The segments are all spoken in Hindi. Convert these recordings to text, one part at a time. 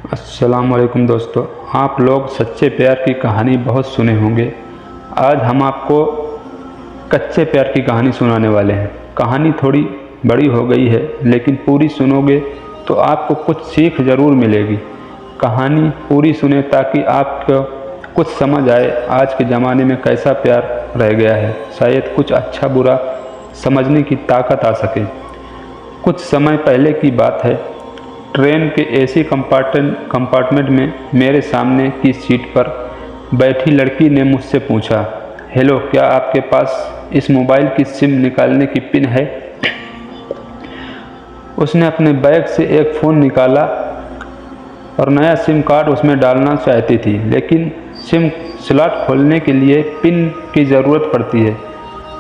अस्सलाम वालेकुम दोस्तों, आप लोग सच्चे प्यार की कहानी बहुत सुने होंगे। आज हम आपको कच्चे प्यार की कहानी सुनाने वाले हैं। कहानी थोड़ी बड़ी हो गई है, लेकिन पूरी सुनोगे तो आपको कुछ सीख ज़रूर मिलेगी। कहानी पूरी सुने ताकि आपको कुछ समझ आए आज के ज़माने में कैसा प्यार रह गया है। शायद कुछ अच्छा बुरा समझने की ताकत आ सके। कुछ समय पहले की बात है। ट्रेन के एसी कंपार्टमेंट में मेरे सामने की सीट पर बैठी लड़की ने मुझसे पूछा, हेलो, क्या आपके पास इस मोबाइल की सिम निकालने की पिन है? उसने अपने बैग से एक फ़ोन निकाला और नया सिम कार्ड उसमें डालना चाहती थी, लेकिन सिम स्लॉट खोलने के लिए पिन की ज़रूरत पड़ती है,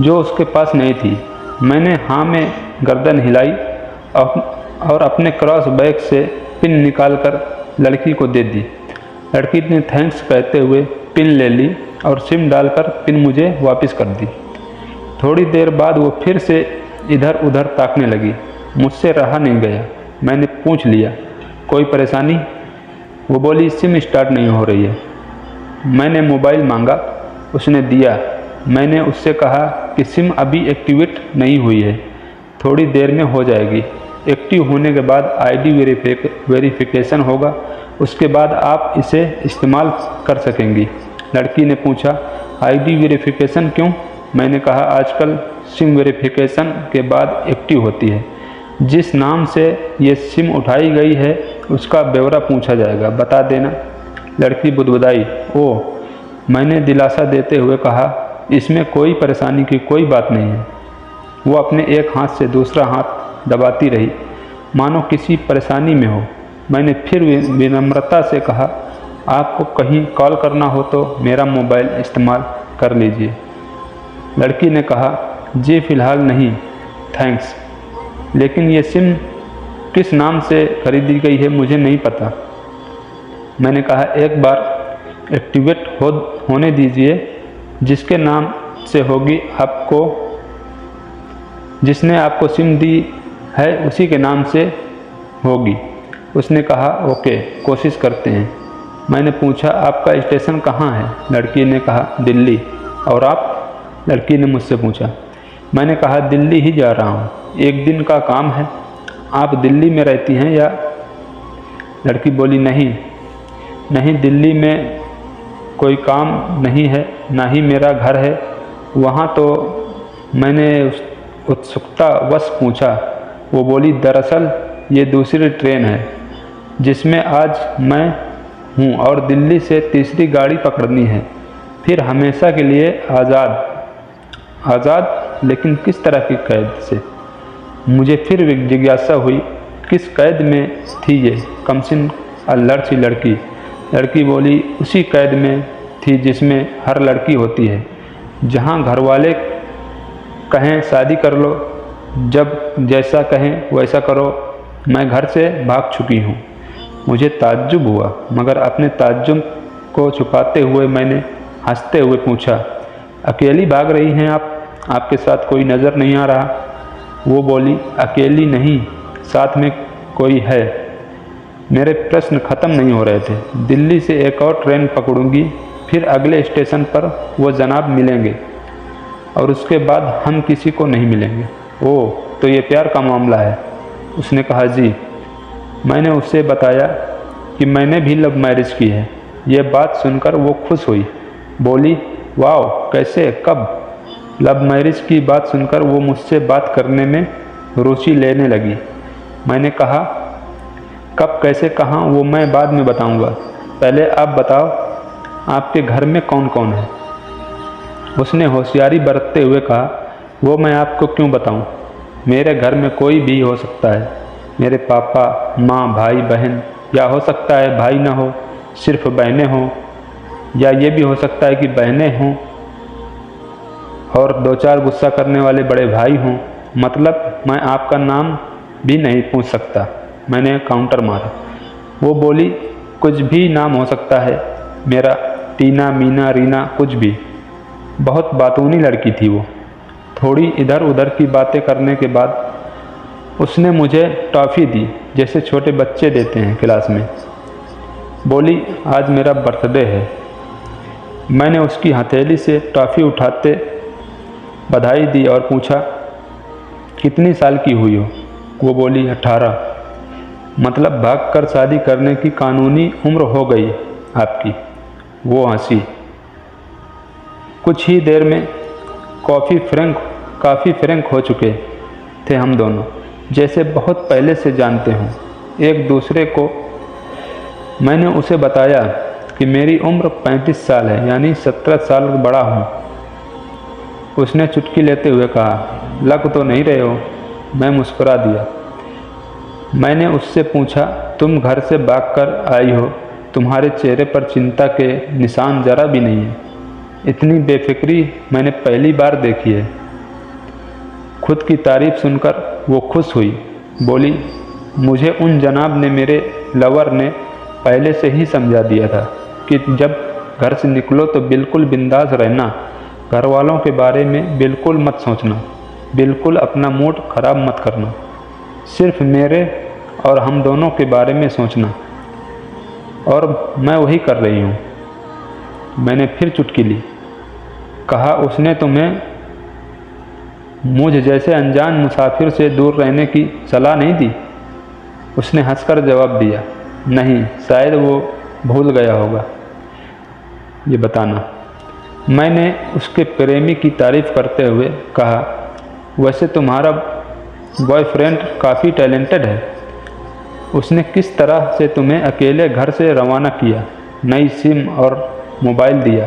जो उसके पास नहीं थी। मैंने हाँ में गर्दन हिलाई और अपने क्रॉस बैग से पिन निकालकर लड़की को दे दी। लड़की ने थैंक्स कहते हुए पिन ले ली और सिम डालकर पिन मुझे वापस कर दी। थोड़ी देर बाद वो फिर से इधर उधर ताकने लगी। मुझसे रहा नहीं गया। मैंने पूछ लिया, कोई परेशानी? वो बोली, सिम स्टार्ट नहीं हो रही है। मैंने मोबाइल मांगा, उसने दिया। मैंने उससे कहा कि सिम अभी एक्टिवेट नहीं हुई है, थोड़ी देर में हो जाएगी। एक्टिव होने के बाद आईडी वेरिफिकेशन होगा, उसके बाद आप इसे इस्तेमाल कर सकेंगी। लड़की ने पूछा, आईडी वेरिफिकेशन क्यों? मैंने कहा, आजकल सिम वेरिफिकेशन के बाद एक्टिव होती है। जिस नाम से ये सिम उठाई गई है उसका ब्यौरा पूछा जाएगा, बता देना। लड़की बुदबुदाई। ओह, मैंने दिलासा देते हुए कहा, इसमें कोई परेशानी की कोई बात नहीं है। वो अपने एक हाथ से दूसरा हाथ दबाती रही, मानो किसी परेशानी में हो। मैंने फिर विनम्रता से कहा, आपको कहीं कॉल करना हो तो मेरा मोबाइल इस्तेमाल कर लीजिए। लड़की ने कहा, जी फ़िलहाल नहीं, थैंक्स, लेकिन ये सिम किस नाम से खरीदी गई है मुझे नहीं पता। मैंने कहा, एक बार एक्टिवेट होने दीजिए, जिसके नाम से होगी जिसने आपको सिम दी है उसी के नाम से होगी। उसने कहा, ओके, कोशिश करते हैं। मैंने पूछा, आपका स्टेशन कहाँ है? लड़की ने कहा, दिल्ली। और आप? लड़की ने मुझसे पूछा। मैंने कहा, दिल्ली ही जा रहा हूँ, एक दिन का काम है। आप दिल्ली में रहती हैं या? लड़की बोली, नहीं, दिल्ली में कोई काम नहीं है, ना ही मेरा घर है वहाँ। तो मैंने उत्सुकतावश पूछा। वो बोली, दरअसल ये दूसरी ट्रेन है जिसमें आज मैं हूँ और दिल्ली से तीसरी गाड़ी पकड़नी है, फिर हमेशा के लिए आज़ाद, लेकिन किस तरह की कैद से? मुझे फिर जिज्ञासा हुई, किस कैद में थी ये कमसिन अल्लड़ सी लड़की? लड़की बोली, उसी कैद में थी जिसमें हर लड़की होती है, जहाँ घरवाले कहें शादी कर लो, जब जैसा कहें वैसा करो। मैं घर से भाग चुकी हूँ। मुझे ताज्जुब हुआ, मगर अपने ताज्जुब को छुपाते हुए मैंने हंसते हुए पूछा, अकेली भाग रही हैं आप? आपके साथ कोई नज़र नहीं आ रहा? वो बोली, अकेली नहीं, साथ में कोई है। मेरे प्रश्न ख़त्म नहीं हो रहे थे। दिल्ली से एक और ट्रेन पकड़ूंगी, फिर अगले स्टेशन पर वो जनाब मिलेंगे और उसके बाद हम किसी को नहीं मिलेंगे। ओह, तो ये प्यार का मामला है? उसने कहा, जी। मैंने उससे बताया कि मैंने भी लव मैरिज की है। ये बात सुनकर वो खुश हुई, बोली, वाह, कैसे, कब? लव मैरिज की बात सुनकर वो मुझसे बात करने में रुचि लेने लगी। मैंने कहा, कब, कैसे, कहाँ, वो मैं बाद में बताऊंगा। पहले आप बताओ, आपके घर में कौन कौन है? उसने होशियारी बरतते हुए कहा, वो मैं आपको क्यों बताऊं? मेरे घर में कोई भी हो सकता है, मेरे पापा, माँ, भाई, बहन, या हो सकता है भाई ना हो, सिर्फ बहनें हों, या ये भी हो सकता है कि बहनें हों और दो चार गुस्सा करने वाले बड़े भाई हों। मतलब मैं आपका नाम भी नहीं पूछ सकता। मैंने काउंटर मारा। वो बोली, कुछ भी नाम हो सकता है मेरा, टीना, मीना, रीना, कुछ भी। बहुत बातूनी लड़की थी वो। थोड़ी इधर उधर की बातें करने के बाद उसने मुझे टॉफ़ी दी, जैसे छोटे बच्चे देते हैं क्लास में। बोली आज मेरा बर्थडे है। मैंने उसकी हथेली से टॉफ़ी उठाते बधाई दी और पूछा कितनी साल की हुई हो। वो बोली 18। मतलब भागकर शादी करने की कानूनी उम्र हो गई आपकी। वो हंसी। कुछ ही देर में काफ़ी फ्रैंक हो चुके थे हम दोनों, जैसे बहुत पहले से जानते हों एक दूसरे को। मैंने उसे बताया कि मेरी उम्र 35 साल है, यानी 17 साल बड़ा हूँ। उसने चुटकी लेते हुए कहा लग तो नहीं रहे हो। मैं मुस्कुरा दिया। मैंने उससे पूछा तुम घर से भागकर आई हो, तुम्हारे चेहरे पर चिंता के निशान जरा भी नहीं है। इतनी बेफिक्री मैंने पहली बार देखी है। खुद की तारीफ सुनकर वो खुश हुई। बोली मुझे उन जनाब ने, मेरे लवर ने पहले से ही समझा दिया था कि जब घर से निकलो तो बिल्कुल बिंदास रहना, घर वालों के बारे में बिल्कुल मत सोचना, बिल्कुल अपना मूड ख़राब मत करना, सिर्फ मेरे और हम दोनों के बारे में सोचना। और मैं वही कर रही हूँ। मैंने फिर चुटकी ली। कहा उसने तुम्हें मुझ जैसे अनजान मुसाफिर से दूर रहने की सलाह नहीं दी? उसने हंसकर जवाब दिया नहीं, शायद वो भूल गया होगा ये बताना। मैंने उसके प्रेमी की तारीफ़ करते हुए कहा वैसे तुम्हारा बॉयफ्रेंड काफ़ी टैलेंटेड है। उसने किस तरह से तुम्हें अकेले घर से रवाना किया, नई सिम और मोबाइल दिया,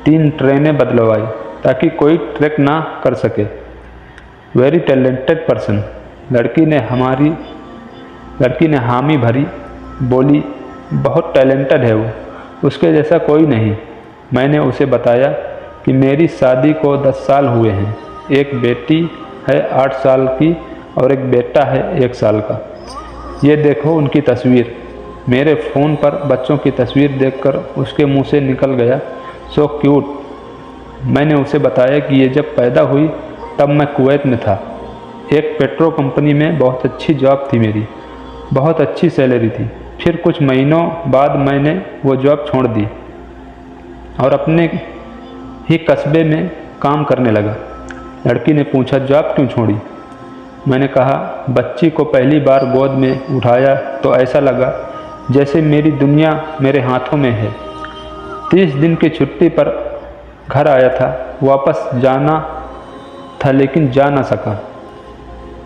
3 ट्रेनें बदलवाई ताकि कोई ट्रैक ना कर सके। Very talented person. लड़की ने हामी भरी। बोली बहुत टैलेंटेड है वो, उसके जैसा कोई नहीं। मैंने उसे बताया कि मेरी शादी को 10 साल हुए हैं, एक बेटी है 8 साल की और एक बेटा है 1 साल का। ये देखो उनकी तस्वीर। मेरे फ़ोन पर बच्चों की तस्वीर देखकर उसके मुंह से निकल गया सो क्यूट। मैंने उसे बताया कि ये जब पैदा हुई तब मैं कुवैत में था, एक पेट्रो कंपनी में बहुत अच्छी जॉब थी मेरी, बहुत अच्छी सैलरी थी। फिर कुछ महीनों बाद मैंने वो जॉब छोड़ दी और अपने ही कस्बे में काम करने लगा। लड़की ने पूछा जॉब क्यों छोड़ी? मैंने कहा बच्ची को पहली बार गोद में उठाया तो ऐसा लगा जैसे मेरी दुनिया मेरे हाथों में है। 30 दिन की छुट्टी पर घर आया था, वापस जाना था लेकिन जा ना सका।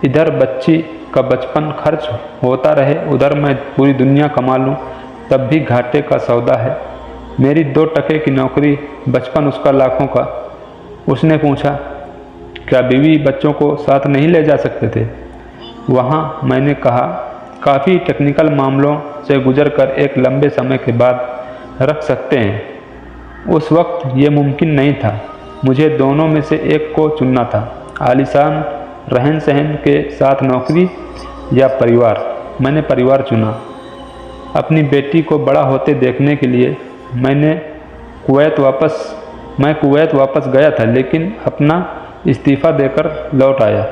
इधर बच्ची का बचपन खर्च होता रहे, उधर मैं पूरी दुनिया कमा लूँ तब भी घाटे का सौदा है। मेरी 2 टके की नौकरी, बचपन उसका लाखों का। उसने पूछा क्या बीवी बच्चों को साथ नहीं ले जा सकते थे वहाँ? मैंने कहा काफ़ी टेक्निकल मामलों से गुजरकर एक लंबे समय के बाद रख सकते हैं। उस वक्त ये मुमकिन नहीं था। मुझे दोनों में से एक को चुनना था, आलीशान रहन सहन के साथ नौकरी या परिवार। मैंने परिवार चुना। अपनी बेटी को बड़ा होते देखने के लिए मैं कुवैत वापस गया था, लेकिन अपना इस्तीफ़ा देकर लौट आया।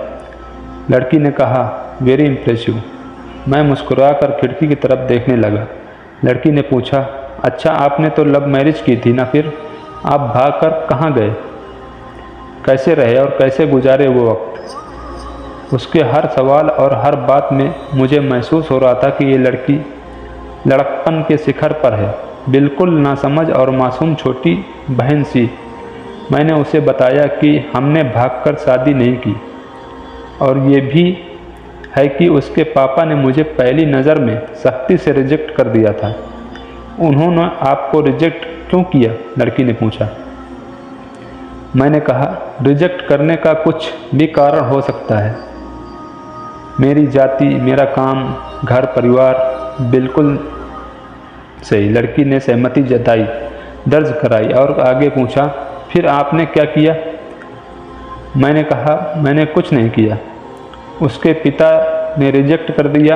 लड़की ने कहा वेरी इम्प्रेसिव। मैं मुस्कुराकर खिड़की की तरफ देखने लगा। लड़की ने पूछा अच्छा आपने तो लव मैरिज की थी ना, फिर आप भागकर कहाँ गए? कैसे रहे और कैसे गुजारे वो वक्त? उसके हर सवाल और हर बात में मुझे महसूस हो रहा था कि ये लड़की लड़कपन के शिखर पर है, बिल्कुल नासमझ और मासूम छोटी बहन सी। मैंने उसे बताया कि हमने भागकर शादी नहीं की और ये भी है कि उसके पापा ने मुझे पहली नज़र में सख्ती से रिजेक्ट कर दिया था। उन्होंने आपको रिजेक्ट क्यों किया? लड़की ने पूछा। मैंने कहा रिजेक्ट करने का कुछ भी कारण हो सकता है, मेरी जाति, मेरा काम, घर, परिवार। बिल्कुल सही। लड़की ने सहमति जताई, दर्ज कराई और आगे पूछा फिर आपने क्या किया? मैंने कहा मैंने कुछ नहीं किया, उसके पिता ने रिजेक्ट कर दिया।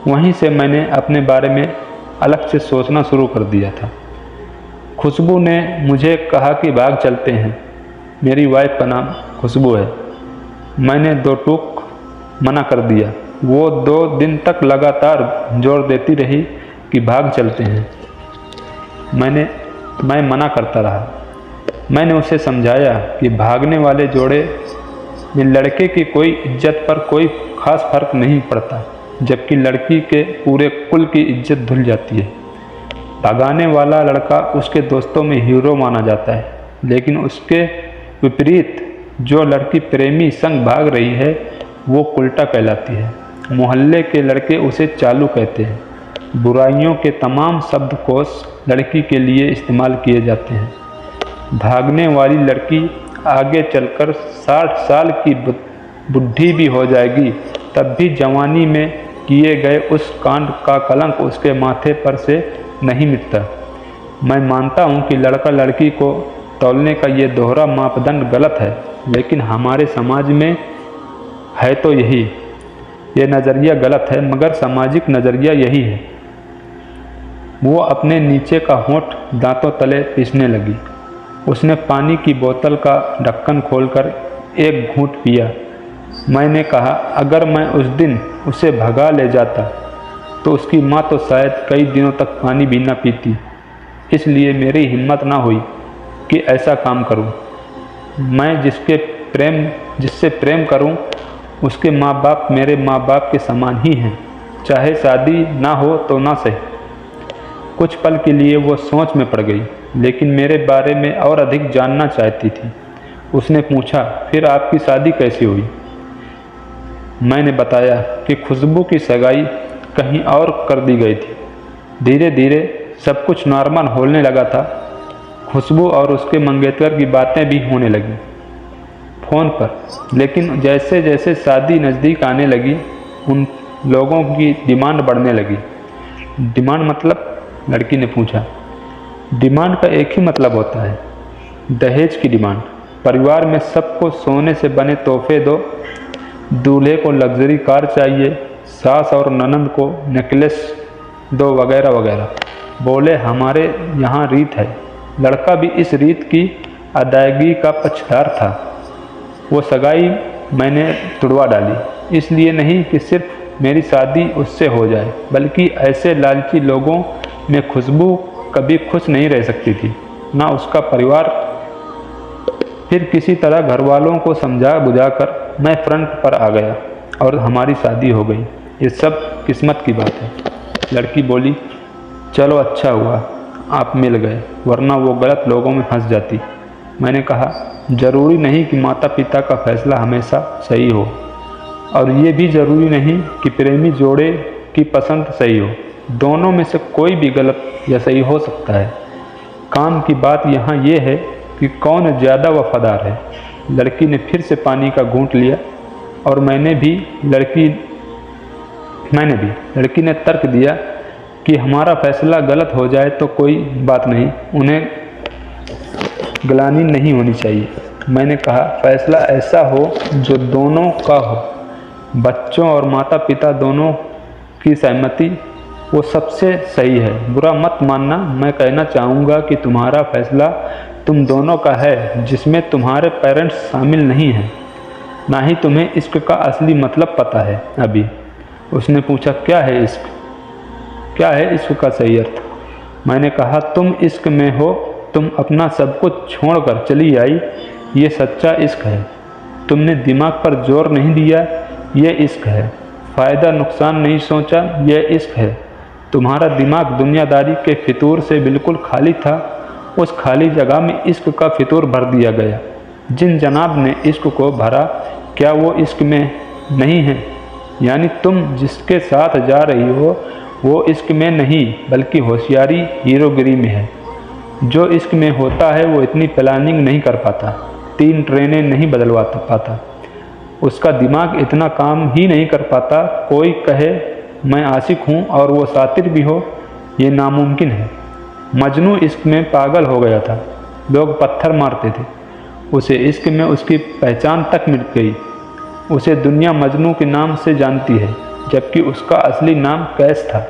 वहीं से मैंने अपने बारे में अलग से सोचना शुरू कर दिया था। खुशबू ने मुझे कहा कि भाग चलते हैं। मेरी वाइफ का नाम खुशबू है। मैंने 2 टूक मना कर दिया। वो 2 दिन तक लगातार जोर देती रही कि भाग चलते हैं। मैं मना करता रहा। मैंने उसे समझाया कि भागने वाले जोड़े में लड़के की कोई इज्जत पर कोई खास फर्क नहीं पड़ता, जबकि लड़की के पूरे कुल की इज्जत धुल जाती है। भागाने वाला लड़का उसके दोस्तों में हीरो माना जाता है, लेकिन उसके विपरीत जो लड़की प्रेमी संग भाग रही है वो उल्टा कहलाती है। मोहल्ले के लड़के उसे चालू कहते हैं। बुराइयों के तमाम शब्दकोश लड़की के लिए इस्तेमाल किए जाते हैं। भागने वाली लड़की आगे चलकर 60 साल की बुढ़ी भी हो जाएगी, तब भी जवानी में किए गए उस कांड का कलंक उसके माथे पर से नहीं मिटता। मैं मानता हूँ कि लड़का लड़की को तौलने का ये दोहरा मापदंड गलत है, लेकिन हमारे समाज में है तो यही। ये नज़रिया गलत है, मगर सामाजिक नज़रिया यही है। वो अपने नीचे का होंठ दांतों तले पीसने लगी। उसने पानी की बोतल का ढक्कन खोलकर एक घूंट पिया। मैंने कहा, अगर मैं उस दिन उसे भगा ले जाता तो उसकी माँ तो शायद कई दिनों तक पानी भी न पीती। इसलिए मेरी हिम्मत ना हुई कि ऐसा काम करूं। मैं जिससे प्रेम करूं, उसके माँ बाप मेरे माँ बाप के समान ही हैं, चाहे शादी ना हो तो ना सही। कुछ पल के लिए वो सोच में पड़ गई, लेकिन मेरे बारे में और अधिक जानना चाहती थी। उसने पूछा, फिर आपकी शादी कैसे हुई? मैंने बताया कि खुशबू की सगाई कहीं और कर दी गई थी। धीरे धीरे सब कुछ नॉर्मल होने लगा था। खुशबू और उसके मंगेतर की बातें भी होने लगी फ़ोन पर, लेकिन जैसे जैसे शादी नज़दीक आने लगी, उन लोगों की डिमांड बढ़ने लगी। डिमांड मतलब? लड़की ने पूछा। डिमांड का एक ही मतलब होता है, दहेज की डिमांड। परिवार में सबको सोने से बने तोहफे दो, दूल्हे को लग्जरी कार चाहिए, सास और ननंद को नेकलेस दो, वगैरह वगैरह। बोले, हमारे यहाँ रीत है। लड़का भी इस रीत की अदायगी का पक्षधर था। वो सगाई मैंने तुड़वा डाली, इसलिए नहीं कि सिर्फ मेरी शादी उससे हो जाए, बल्कि ऐसे लालची लोगों में खुशबू कभी खुश नहीं रह सकती थी, ना उसका परिवार। फिर किसी तरह घर वालों को समझा बुझाकर मैं फ्रंट पर आ गया और हमारी शादी हो गई। ये सब किस्मत की बात है। लड़की बोली, चलो अच्छा हुआ आप मिल गए, वरना वो गलत लोगों में फंस जाती। मैंने कहा, ज़रूरी नहीं कि माता पिता का फैसला हमेशा सही हो, और ये भी ज़रूरी नहीं कि प्रेमी जोड़े की पसंद सही हो। दोनों में से कोई भी गलत या सही हो सकता है। काम की बात यहाँ ये है कि कौन ज़्यादा वफादार है। लड़की ने फिर से पानी का घूंट लिया और मैंने भी। लड़की ने तर्क दिया कि हमारा फैसला गलत हो जाए तो कोई बात नहीं, उन्हें ग्लानि नहीं होनी चाहिए। मैंने कहा, फैसला ऐसा हो जो दोनों का हो, बच्चों और माता पिता दोनों की सहमति, वो सबसे सही है। बुरा मत मानना, मैं कहना चाहूँगा कि तुम्हारा फैसला तुम दोनों का है, जिसमें तुम्हारे पेरेंट्स शामिल नहीं हैं। ना ही तुम्हें इश्क का असली मतलब पता है अभी। उसने पूछा, क्या है इश्क? क्या है इश्क का सही अर्थ? मैंने कहा, तुम इश्क में हो, तुम अपना सब कुछ छोड़कर चली आई, ये सच्चा इश्क है। तुमने दिमाग पर जोर नहीं दिया, ये इश्क है। फ़ायदा नुकसान नहीं सोचा, यह इश्क है। तुम्हारा दिमाग दुनियादारी के फितूर से बिल्कुल खाली था, उस खाली जगह में इश्क का फितूर भर दिया गया। जिन जनाब ने इश्क को भरा, क्या वो इश्क में नहीं है? यानी तुम जिसके साथ जा रही हो वो इश्क में नहीं, बल्कि होशियारी हीरोगिरी में है। जो इश्क में होता है वो इतनी प्लानिंग नहीं कर पाता, 3 ट्रेनें नहीं बदलवा पाता, उसका दिमाग इतना काम ही नहीं कर पाता। कोई कहे मैं आशिक हूँ और वो सातिर भी हो, ये नामुमकिन है। मजनू इश्क में पागल हो गया था, लोग पत्थर मारते थे उसे। इश्क में उसकी पहचान तक मिट गई। उसे दुनिया मजनू के नाम से जानती है, जबकि उसका असली नाम कैस था,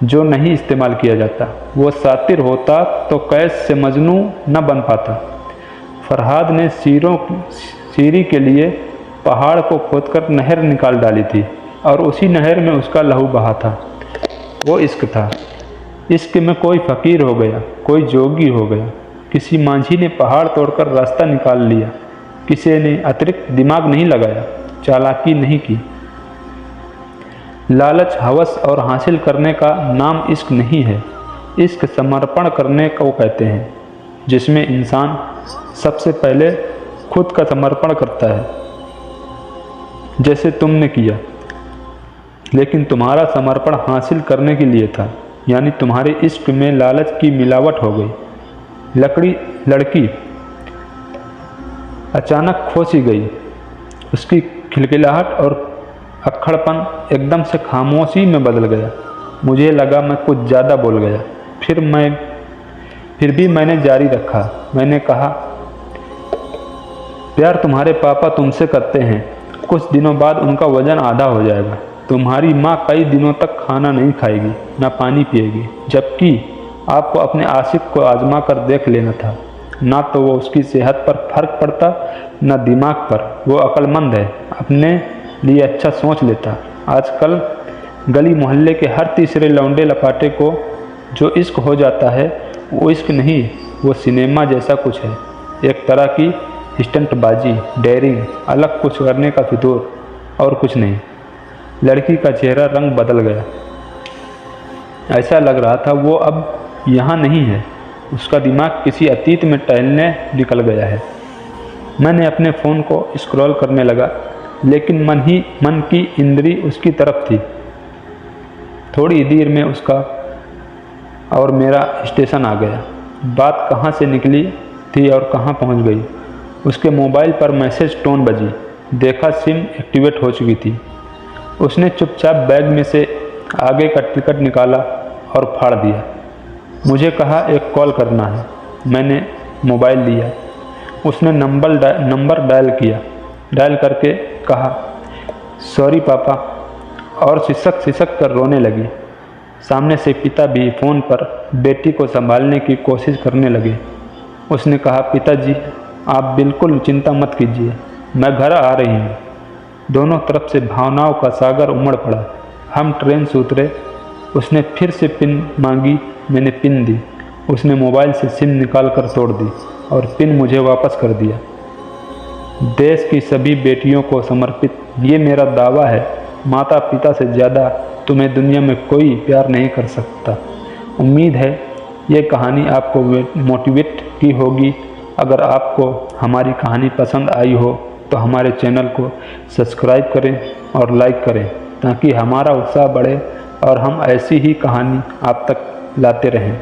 जो नहीं इस्तेमाल किया जाता। वो सातिर होता तो कैस से मजनू न बन पाता। फरहाद ने सीरी के लिए पहाड़ को खोदकर नहर निकाल डाली थी और उसी नहर में उसका लहू बहा था। वो इश्क था। इश्क में कोई फ़कीर हो गया, कोई जोगी हो गया, किसी मांझी ने पहाड़ तोड़कर रास्ता निकाल लिया, किसी ने अतिरिक्त दिमाग नहीं लगाया, चालाकी नहीं की। लालच, हवस और हासिल करने का नाम इश्क नहीं है। इश्क समर्पण करने को कहते हैं, जिसमें इंसान सबसे पहले खुद का समर्पण करता है, जैसे तुमने किया। लेकिन तुम्हारा समर्पण हासिल करने के लिए था, यानी तुम्हारे इश्क में लालच की मिलावट हो गई। लड़की अचानक खो सी गई। उसकी खिलखिलाहट और अक्खड़पन एकदम से खामोशी में बदल गया। मुझे लगा मैं कुछ ज़्यादा बोल गया। फिर भी मैंने जारी रखा। मैंने कहा, प्यार तुम्हारे पापा तुमसे करते हैं। कुछ दिनों बाद उनका वजन आधा हो जाएगा। तुम्हारी माँ कई दिनों तक खाना नहीं खाएगी, ना पानी पिएगी, जबकि आपको अपने आशिक को आजमा कर देख लेना था। ना तो वो उसकी सेहत पर फर्क पड़ता, ना दिमाग पर। वो अक्लमंद है, अपने लिए अच्छा सोच लेता। आजकल गली मोहल्ले के हर तीसरे लौंडे लपाटे को जो इश्क हो जाता है, वो इश्क नहीं, वो सिनेमा जैसा कुछ है। एक तरह की स्टंटबाजी, डेयरिंग, अलग कुछ करने का फितूर, और कुछ नहीं। लड़की का चेहरा रंग बदल गया। ऐसा लग रहा था वो अब यहाँ नहीं है। उसका दिमाग किसी अतीत में टहलने निकल गया है। मैंने अपने फ़ोन को स्क्रॉल करने लगा, लेकिन मन की इंद्री उसकी तरफ थी। थोड़ी देर में उसका और मेरा स्टेशन आ गया। बात कहाँ से निकली थी और कहाँ पहुँच गई। उसके मोबाइल पर मैसेज टोन बजी। देखा सिम एक्टिवेट हो चुकी थी। उसने चुपचाप बैग में से आगे का टिकट निकाला और फाड़ दिया। मुझे कहा, एक कॉल करना है। मैंने मोबाइल लिया। उसने नंबर डायल किया। डायल करके कहा, सॉरी पापा, और सिसक कर रोने लगी। सामने से पिता भी फ़ोन पर बेटी को संभालने की कोशिश करने लगे। उसने कहा, पिताजी आप बिल्कुल चिंता मत कीजिए, मैं घर आ रही हूँ। दोनों तरफ से भावनाओं का सागर उमड़ पड़ा। हम ट्रेन से उतरे। उसने फिर से पिन मांगी। मैंने पिन दी। उसने मोबाइल से सिम निकाल कर तोड़ दी और पिन मुझे वापस कर दिया। देश की सभी बेटियों को समर्पित ये मेरा दावा है, माता पिता से ज़्यादा तुम्हें दुनिया में कोई प्यार नहीं कर सकता। उम्मीद है ये कहानी आपको मोटिवेट की होगी। अगर आपको हमारी कहानी पसंद आई हो तो हमारे चैनल को सब्सक्राइब करें और लाइक करें, ताकि हमारा उत्साह बढ़े और हम ऐसी ही कहानी आप तक लाते रहें।